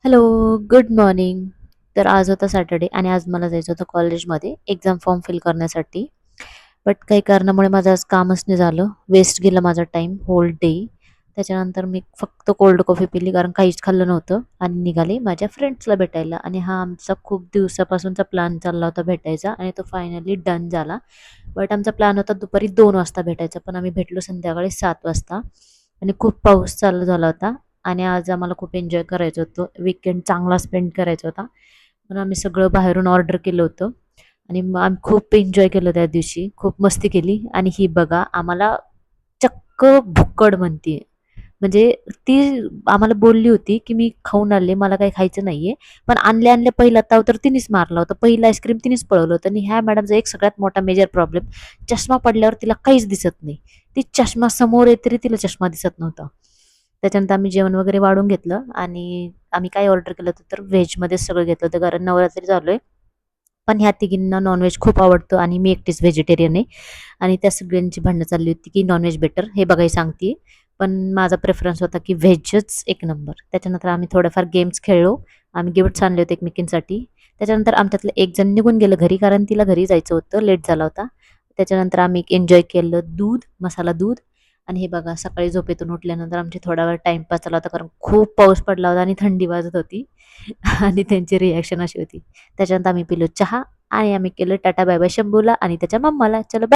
Hello, good morning. तर आज होता सॅटर्डे आणि आज मला जायचं होतं कॉलेजमध्ये एक्झाम फॉर्म फिल करण्यासाठी. बट काही कारणामुळे माझं आज कामच नाही झालं. वेस्ट गेला माझा टाईम होल डे. त्याच्यानंतर मी फक्त कोल्ड कॉफी पिली कारण काहीच खाल्लं नव्हतं आणि निघाले माझ्या फ्रेंड्सला भेटायला आणि हा आमचा खूप दिवसापासूनचा प्लॅन चालला होता भेटायचा आणि तो फायनली डन झाला. बट आमचा प्लॅन होता दुपारी 2 वाजता भेटायचा, पण आम्ही भेटलो संध्याकाळी 7 वाजता आणि खूप पाऊस चालू झाला होता आणि आज आम्हाला खूप एन्जॉय करायचं होतं. वीकेंड चांगला स्पेंड करायचा होता. म्हणून आम्ही सगळं बाहेरून ऑर्डर केलं होतं आणि मग आम्ही खूप एन्जॉय केलं त्या दिवशी. खूप मस्ती केली आणि ही बघा आम्हाला चक्क भुक्कड म्हणतीये. म्हणजे ती आम्हाला बोलली होती, की "मी खाऊन आले, मला काही खायचं नाहीये." पण आणल्या-आणल्या पहिला ताव तर तिनेच मारला होता. पहिलं आईस्क्रीम तिनेच पळवलं होतं आणि ह्या मॅडमचा एक सगळ्यात मोठा मेजर प्रॉब्लेम, चष्मा पडल्यावर तिला काहीच दिसत नाही. ती चष्मा समोर आहे तरी तिला चष्मा दिसत नव्हता. त्याच्यानंतर आम्ही जेवण वगैरे वाढून घेतलं आणि आम्ही काय ऑर्डर केलं होतं तर व्हेजमध्येच सगळं घेतलं होतं कारण नवरात्री चालू आहे. पण ह्या तिघींना नॉनव्हेज खूप आवडतं आणि मी एकटीच व्हेजिटेरियन आहे आणि त्या सगळ्यांची भांडणं चालली होती की नॉनव्हेज बेटर हे बघायला सांगते. पण माझा प्रेफरन्स होता की व्हेजच एक नंबर. त्याच्यानंतर आम्ही थोडेफार गेम्स खेळलो. आम्ही गिफ्ट्स आणले होते एकमेकींसाठी. त्याच्यानंतर आमच्यातलं एक जण निघून गेलं घरी कारण तिला घरी जायचं होतं, लेट झाला होता. त्याच्यानंतर आम्ही एन्जॉय केलं दूध, मसाला दूध आणि हे बघा सकाळी झोपेतून उठल्यानंतर आमची थोडा वेळ टाईमपास झाला होता कारण खूप पाऊस पडला होता आणि थंडी वाजत होती आणि त्यांची रिॲक्शन अशी होती. त्याच्यानंतर आम्ही पिलो चहा आणि आम्ही केलं टाटा बाय बाय शंभूला आणि त्याच्या मम्माला. चलो बाय.